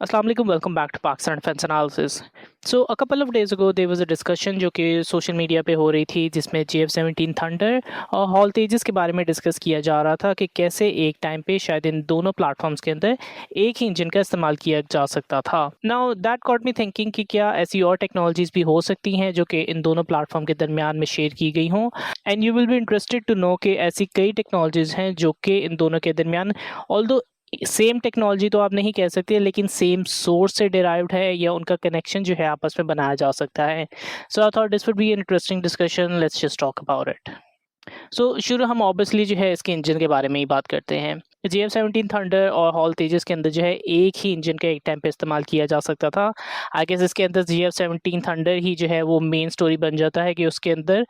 Assalamu alaikum, welcome back to Pakistan Defense Analysis. So a couple of days ago there was a discussion जो कि social media पे हो रही थी, जिसमें JF-17 थंडर और हॉल तेजस के बारे में डिस्कस किया जा रहा था कि कैसे एक टाइम पे शायद इन दोनों प्लेटफॉर्म्स के अंदर एक ही इंजन का इस्तेमाल किया जा सकता था। Now that got me thinking कि क्या ऐसी और टेक्नोलॉजीज भी हो सकती हैं जो कि इन दोनों प्लेटफॉर्म के दरमियान में शेयर की गई हों, and you will be interested to know कि ऐसी कई टेक्नोलॉजीज हैं जो कि इन दोनों के दरमियान, ऑल्दो सेम टेक्नोलॉजी तो आप नहीं कह सकते, लेकिन सेम सोर्स से डिराइव्ड है या उनका कनेक्शन जो है आपस में बनाया जा सकता है। So I thought this would be an interesting discussion, let's just talk about it. So शुरू हम ऑब्वियसली जो है इसके इंजन के बारे में ही बात करते हैं। JF-17 थंडर और हॉल तेजस के अंदर जो है एक ही इंजन का एक टाइम पे इस्तेमाल किया जा सकता था। आई गेस इसके अंदर JF-17 थंडर ही जो है वो मेन स्टोरी बन जाता है कि उसके अंदर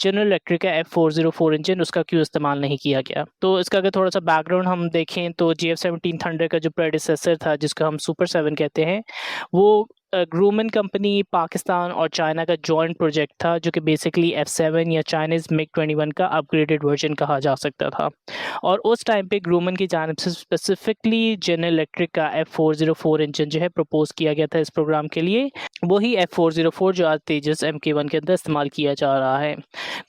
जनरल इलेक्ट्रिक का F404 इंजन उसका क्यों इस्तेमाल नहीं किया गया। तो इसका अगर थोड़ा सा बैकग्राउंड हम देखें तो JF-17 थंडर का जो प्रेडिसेसर था, जिसको हम सुपर 7 कहते हैं, वो ग्रूमन कंपनी पाकिस्तान और चाइना का जॉइंट प्रोजेक्ट था, जो कि बेसिकली F7 या चाइनीज़ MiG-21 का अपग्रेडेड वर्जन कहा जा सकता था। और उस टाइम पे ग्रूमन की जानिब से स्पेसिफिकली जनरल इलेक्ट्रिक का F404 इंजन जो है प्रपोज किया गया था इस प्रोग्राम के लिए, वही F404 जो आज तेजस MK1 के अंदर इस्तेमाल किया जा रहा है।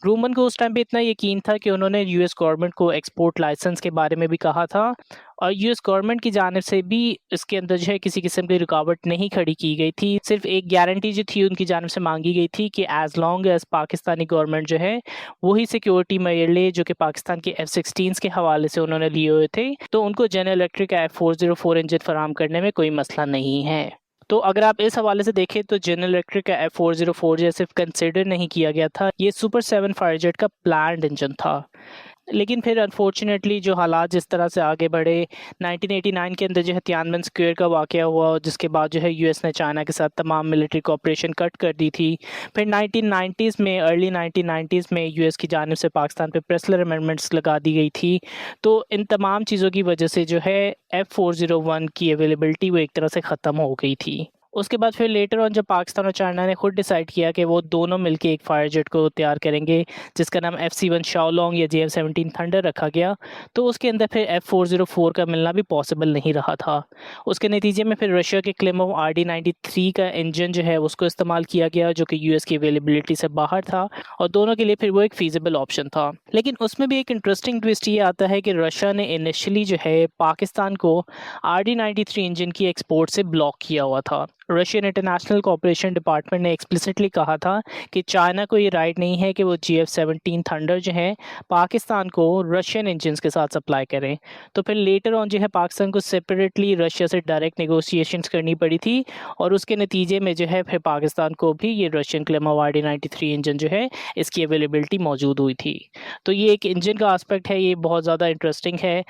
ग्रूमन को उस टाइम पे इतना यकीन था कि उन्होंने यूएस गवर्नमेंट को एक्सपोर्ट लाइसेंस के बारे में भी कहा था, और यूएस गवर्नमेंट की जानिब से भी इसके अंदर जो है किसी किस्म की रुकावट नहीं खड़ी की गई थी। सिर्फ एक गारंटी जो थी उनकी जानिब से मांगी गई थी कि as long as Pakistani government जो है वही सिक्योरिटी मेजर ले जो कि पाकिस्तान के F-16 के हवाले से उन्होंने लिए हुए थे, तो उनको जनरल इलेक्ट्रिक का F404 इंजन फराहम करने में कोई मसला नहीं है। तो अगर आप इस हवाले से देखें तो जनरल इलेक्ट्रिक का F404 जो सिर्फ कंसिडर नहीं किया गया था, ये सुपर 7 फाइटर जेट का प्लान्ड इंजन था। लेकिन फिर अनफॉर्चुनेटली जो हालात जिस तरह से आगे बढ़े, 1989 के अंदर जो है तियानमेन स्क्वायर का वाक़या हुआ, जिसके बाद जो है यूएस ने चाइना के साथ तमाम मिलिट्री कोऑपरेशन कट कर दी थी। फिर 1990s में, अर्ली 1990s में यूएस की जानिब से पाकिस्तान पे प्रेसलर अमेंडमेंट्स लगा दी गई थी। तो इन तमाम चीज़ों की वजह से जो है F401 की अवेलेबिलिटी वो एक तरह से ख़त्म हो गई थी। उसके बाद फिर लेटर ऑन जब पाकिस्तान और चाइना ने खुद डिसाइड किया कि वो दोनों मिलके एक फायर जेट को तैयार करेंगे, जिसका नाम FC-1 शाओलोंग या JF-17 थंडर रखा गया, तो उसके अंदर फिर F404 का मिलना भी पॉसिबल नहीं रहा था। उसके नतीजे में फिर रशिया के क्लेमोव RD-93 का इंजन जो है उसको इस्तेमाल किया गया, जो कि यूएस की अवेलेबिलिटी से बाहर था, और दोनों के लिए फिर वो एक फीजिबल ऑप्शन था। लेकिन उसमें भी एक इंटरेस्टिंग ट्विस्ट ये आता है कि रशिया ने इनिशियली जो है पाकिस्तान को RD-93 इंजन की एक्सपोर्ट से ब्लॉक किया हुआ था। रशियन इंटरनेशनल कोऑपरेशन डिपार्टमेंट ने एक्सप्लिसिटली कहा था कि चाइना को ये राइट नहीं है कि वो JF-17 थंडर जो है पाकिस्तान को रशियन इंजन्स के साथ सप्लाई करें। तो फिर लेटर ऑन जो है पाकिस्तान को सेपरेटली रशिया से डायरेक्ट नेगोशिएशंस करनी पड़ी थी, और उसके नतीजे में जो है फिर पाकिस्तान को भी ये रशियन क्लेमोव RD-93 इंजन जो है इसकी अवेलेबिलिटी मौजूद हुई थी। तो ये एक इंजन का आस्पेक्ट है, ये बहुत ज़्यादा इंटरेस्टिंग है।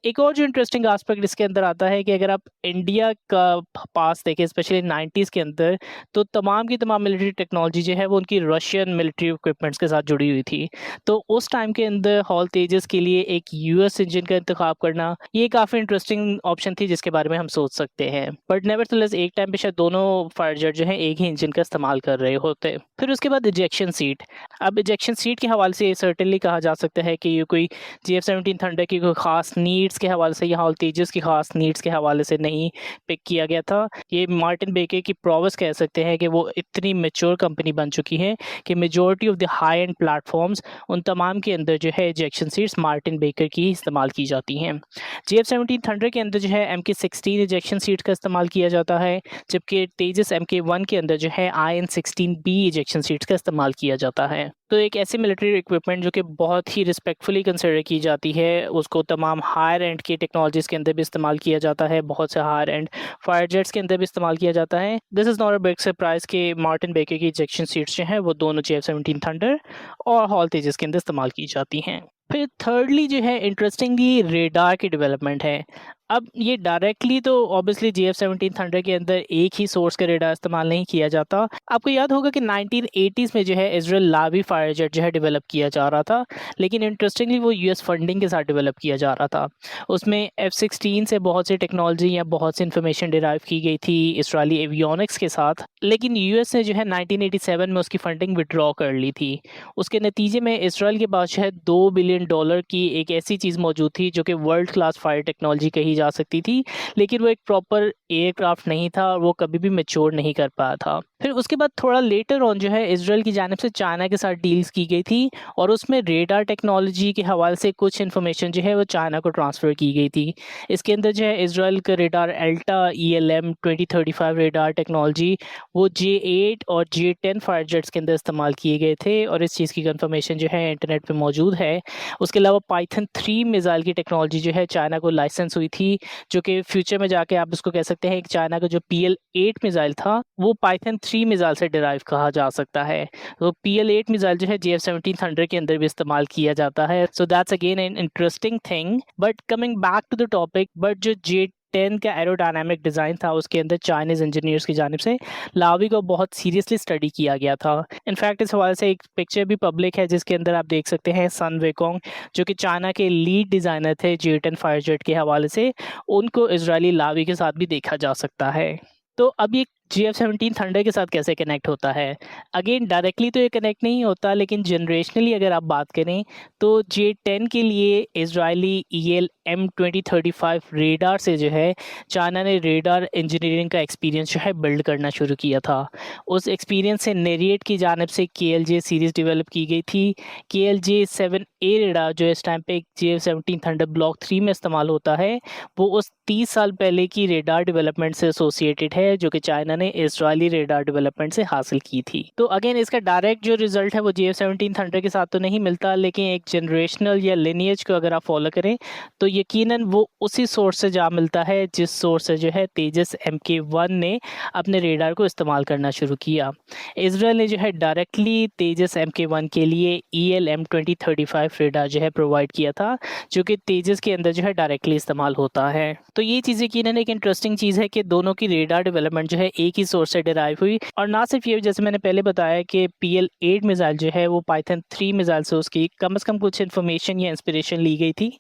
एक और जो इंटरेस्टिंग एस्पेक्ट इसके अंदर आता है कि अगर आप इंडिया का पास देखें, स्पेशली 90s के अंदर, तो तमाम की तमाम मिलिट्री टेक्नोलॉजी जो है वो उनकी रशियन मिलिट्री इक्विपमेंट्स के साथ जुड़ी हुई थी। तो उस टाइम के अंदर हॉल तेजस के लिए एक यूएस इंजन का इंतखाब करना ये काफ़ी इंटरेस्टिंग ऑप्शन थी, जिसके बारे में हम सोच सकते हैं। बट नेवरदलेस एक टाइम पे शायद दोनों फाइटर जेट जो है एक ही इंजन का इस्तेमाल कर रहे होते। फिर उसके बाद इजेक्शन सीट। अब इजेक्शन सीट के हवाले से ये सर्टेनली कहा जा सकता है कि ये कोई JF-17 थंडर की कोई ख़ास नीड्स के हवाले से या हॉल तेजस की ख़ास नीड्स के हवाले से नहीं पिक किया गया था। ये मार्टिन बेकर की प्रोग्रेस कह सकते हैं कि वो इतनी मैच्योर कंपनी बन चुकी है कि majority of the high and platforms उन तमाम के अंदर जो है इजेक्शन सीट्स मार्टिन बेकर की इस्तेमाल की जाती हैं। JF-17 थंडर के अंदर जो है MK16 इजेक्शन सीट का इस्तेमाल किया जाता है, जबकि तेजस MK1 के अंदर जो है IN-16B इजेक्शन सीट्स का इस्तेमाल किया जाता है। तो एक ऐसी मिलिट्री इक्विपमेंट जो कि बहुत ही रिस्पेक्टफुली कंसिडर की जाती है, उसको तमाम हायर एंड की टेक्नोलॉजीज़ के अंदर भी इस्तेमाल किया जाता है, बहुत से हायर एंड फायर जेट्स के अंदर भी इस्तेमाल किया जाता है। This is not a big surprise कि मार्टिन बेकर की इजेक्शन सीट्स जो हैं वो दोनों JF-17 थंडर और हॉल तेजस के अंदर इस्तेमाल की जाती हैं। फिर थर्डली जो है इंटरेस्टिंगली रेडार की डेवलपमेंट है। अब ये डायरेक्टली तो ऑब्वियसली JF-17 थंडर के अंदर एक ही सोर्स का रेडार इस्तेमाल नहीं किया जाता। आपको याद होगा कि 1980s में जो है इजराइल लावी फायर जेट जो है डेवलप किया जा रहा था, लेकिन इंटरेस्टिंगली वो यूएस फंडिंग के साथ डेवलप किया जा रहा था। उसमें F-16 से बहुत सी टेक्नोलॉजी या बहुत सी इन्फॉर्मेशन डिराइव की गई थी इसराइली एवियोनिक्स के साथ, लेकिन यूएस ने जो है 1987 में उसकी फंडिंग विड्रॉ कर ली थी। उसके नतीजे में इसराइल के पास जो है $2 बिलियन की एक ऐसी चीज़ मौजूद थी जो कि वर्ल्ड क्लास फायर टेक्नोलॉजी कही ली जा सकती थी, लेकिन वो एक प्रॉपर एयरक्राफ्ट नहीं था और वो कभी भी मैच्योर नहीं कर पाया था। फिर उसके बाद थोड़ा लेटर ऑन जो है इजराइल की जानिब से चाइना के साथ डील्स की गई थी और उसमें रेडार टेक्नोलॉजी के हवाले से कुछ इन्फॉर्मेशन जो है वो चाइना को ट्रांसफ़र की गई थी। इसके अंदर जो है इजराइल का radar Elta ELM 2035 radar technology वो J8 और J10 फाइटर जेट्स के अंदर इस्तेमाल किए गए थे और इस चीज़ की कंफर्मेशन जो है इंटरनेट पे मौजूद है। उसके अलावा पाइथन 3 मिसाइल की टेक्नोलॉजी जो है चाइना को लाइसेंस हुई थी, जो कि फ्यूचर में जाके आप इसको कह सकते हैं कि चाइना का जो PL8 मिसाइल था वो पाइथन 3 मिसाइल से डिराइव कहा जा सकता है। तो PL8 मिसाइल जो है JF-17 थंडर के अंदर भी इस्तेमाल किया जाता है। So that's again an interesting thing. But coming back to the topic, but जो J10 का एरोडायनामिक डिज़ाइन था उसके अंदर चाइनीज़ इंजीनियर्स की जानिब से लावी को बहुत सीरियसली स्टडी किया गया था। इनफैक्ट इस हवाले से एक पिक्चर भी पब्लिक है जिसके अंदर आप देख सकते हैं सन वेकोंग, जो कि चाइना के लीड डिज़ाइनर थे J10 फाइटर जेट के हवाले से, उनको इजरायली लावी के साथ भी देखा जा सकता है। तो अब ये JF-17 थंडर के साथ कैसे कनेक्ट होता है? अगेन डायरेक्टली तो ये कनेक्ट नहीं होता, लेकिन जनरेशनली अगर आप बात करें तो J10 के लिए इजरायली ELM 2035 रेडार से जो है चाइना ने रेडार इंजीनियरिंग का एक्सपीरियंस जो है बिल्ड करना शुरू किया था। उस एक्सपीरियंस से नेरिएट की जानिब से KLJ सीरीज़ डेवलप की गई थी। KLJ-7A रेडार जो इस टाइम पे JF-17 थंडर ब्लॉक 3 में इस्तेमाल होता है, वो उस 30 साल पहले की रेडार डेवलपमेंट से एसोसिएटेड है जो कि चाइना ने इजरायली रेडार डेवलपमेंट से हासिल की थी। तो अगेन इसका डायरेक्ट जो रिजल्ट है वो JF-17 थंडर के साथ तो नहीं मिलता, लेकिन एक जनरेशनल या लिनिएज को अगर आप फॉलो करें तो यकीनन वो उसी सोर्स से जा मिलता है जिस सोर्स से जो है तेजस MK1 ने अपने रेडार को इस्तेमाल करना शुरू किया। इजराइल ने जो है डायरेक्टली तेजस MK1 के लिए ELM 2035 रेडार जो है प्रोवाइड किया था, जो कि तेजस के अंदर जो है डायरेक्टली इस्तेमाल होता है। तो ये चीज़ें यकीनन एक इंटरेस्टिंग चीज़ है कि दोनों की रेडार डेवलपमेंट जो है एक ही सोर्स से डिराइव हुई। और ना सिर्फ ये, जैसे मैंने पहले बताया कि PL8 मिसाइल जो है वो पाइथन 3 मिसाइल से उसकी कम से कम कुछ इन्फॉर्मेशन या इंस्पिरेशन ली गई थी।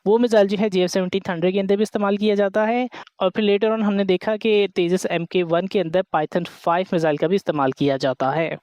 वो मिसाइल जो है JF-17 थंडर के अंदर भी इस्तेमाल किया जाता है और फिर लेटर ऑन हमने देखा कि तेजस MK1 के अंदर पाइथन 5 मिसाइल का भी इस्तेमाल किया जाता है।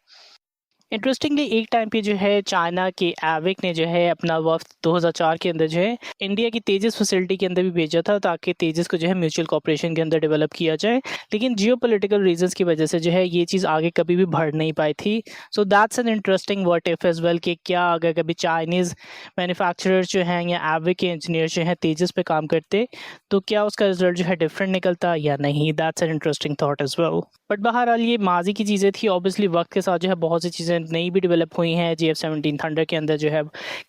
इंटरेस्टिंगली एक टाइम पे जो है चाइना के एविक ने जो है अपना वफ्द 2004 के अंदर जो है इंडिया की तेजस फैसिलिटी के अंदर भी भेजा था ताकि तेजस को जो है म्यूचुअल कॉपरेशन के अंदर डेवलप किया जाए, लेकिन जियोपॉलिटिकल रीजंस की वजह से जो है ये चीज़ आगे कभी भी बढ़ नहीं पाई थी। So that's an interesting what if as well कि क्या अगर कभी चाइनीज़ मैन्युफैक्चरर्स जो हैं या एविक के इंजीनियर जो हैं तेजस पे काम करते तो क्या उसका रिजल्ट जो है डिफरेंट निकलता या नहीं। That's an interesting thought as well. But बहरहाल ये माजी की चीज़ें थी। ऑब्वियसली वक्त के साथ जो है बहुत सी चीज़ें नई भी डेवलप हुई हैं। JF-17 थंडर के अंदर जो है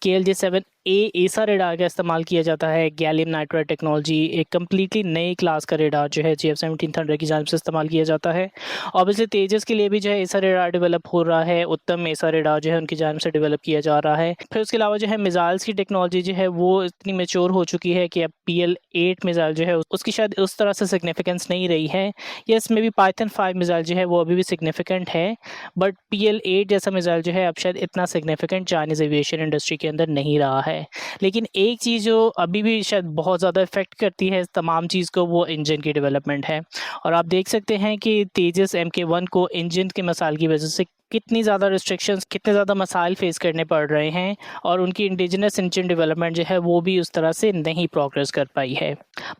KLJ-7A एसा रेडार का इस्तेमाल किया जाता है। गैलियम नाइट्राइड टेक्नोलॉजी एक कम्प्लीटली नई क्लास का रेडार जो है JF-17 थंडर की जानिब से इस्तेमाल किया जाता है। ऑब्वियसली तेजस के लिए भी जो है एसा रेडार डेवलप हो रहा है। उत्तम एसा रेडार जो है उनकी जानिब से डेवलप किया जा रहा है। फिर उसके अलावा जो है मिसाइल्स की टेक्नोलॉजी जो है वो इतनी मेच्योर हो चुकी है कि अब PL8 मिसाइल जो है उसकी शायद उस तरह से सिग्निफिकेंस नहीं रही है। Yes, may be Python 5 missile जो है वो अभी भी सिग्निफिकेंट है, बट PL8 जैसा मिसाइल जो है अब शायद इतना सिग्निफिकेंट चाइनीज़ एविएशन इंडस्ट्री के अंदर नहीं रहा है। लेकिन एक चीज़ जो अभी भी शायद बहुत ज़्यादा इफेक्ट करती है इस तमाम चीज़ को, वो इंजन की डेवलपमेंट है। और आप देख सकते हैं कि तेजस MK1 को इंजन के मसाइल की वजह से कितनी ज़्यादा रिस्ट्रिक्शंस, कितने ज़्यादा मसाइल फेस करने पड़ रहे हैं और उनकी इंडिजिनस इंजन डेवलपमेंट जो है वो भी उस तरह से नहीं प्रोग्रेस कर पाई है।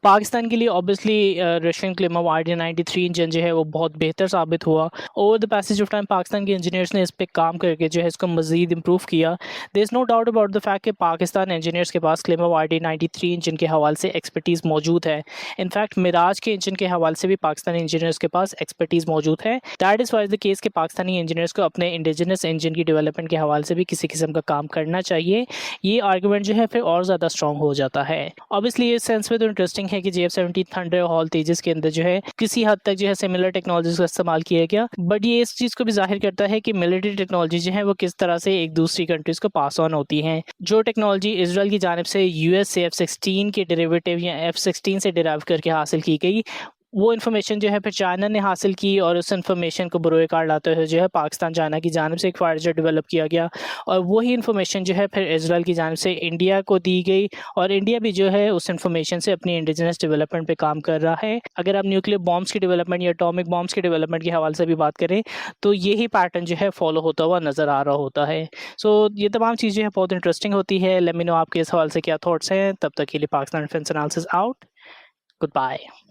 पाकिस्तान के लिए ऑब्वियसली रशियन क्लेमोव RD-93 इंजन जो है वो बहुत बेहतर साबित हुआ। Over the passage of time Pakistan के इंजीनियर्स ने इस पर काम करके जो है इसको मज़ीद इम्प्रूव किया। There is no doubt about the fact कि पाकिस्तान इंजीनियर्स के पास क्लेमोव RD-93 इंजन के हवाले से एक्सपर्टीज़ मौजूद है। इनफैक्ट मिराज के इंजन के हवाले से भी पाकिस्तानी इंजीनियर्स के पास एक्सपर्टीज़ मौजूद है। That is wise the case कि पाकिस्तानी इंजीनियर्स को अपने इंडिजिनस इंजन की डेवलपमेंट के हवाले से भी किसी किस्म का काम करना चाहिए। ये आर्गूमेंट जो है फिर और ज़्यादा स्ट्रॉन्ग हो जाता है। ऑब्वियसली इस सेंस में तो इंटरेस्टिंग है कि JF-17 थंडर हॉल तेजस के अंदर जो है किसी हद तक जो है सिमिलर टेक्नोलॉजीज का इस्तेमाल किया गया, बट ये इस चीज़ को भी जाहिर करता है कि मिलिट्री टेक्नोलॉजी जो है वो किस तरह से एक दूसरी कंट्रीज़ को पास ऑन होती हैं। जो टेक्नोलॉजी इजराइल की जानिब से US से F-16 के डेरिवेटिव या F-16 से डिराइव करके हासिल की गई, वो इन्फॉर्मेशन जो है फिर चाइना ने हासिल की और उस इन्फॉर्मेशन को बरोए कार लाते हुए जो है पाकिस्तान चाइना की जानिब से एक फाइटर जेट डेवलप किया गया और वही इन्फॉर्मेशन जो है फिर इजराइल की जानिब से इंडिया को दी गई और इंडिया भी जो है उस इन्फॉर्मेशन से अपनी इंडिजिनस डेवलपमेंट पे काम कर रहा है। अगर आप न्यूक्लियर बॉम्ब्स की डेवलपमेंट या एटॉमिक बॉम्ब्स की डेवलपमेंट के हवाले से भी बात करें तो यही पैटर्न जो है फॉलो होता हुआ नज़र आ रहा होता है। सो ये तमाम चीज़ें बहुत इंटरेस्टिंग होती है। लेट मी नो आपके इस हवाले से क्या थॉट्स हैं। तब तक के लिए Pakistan defence analysis out. Good bye.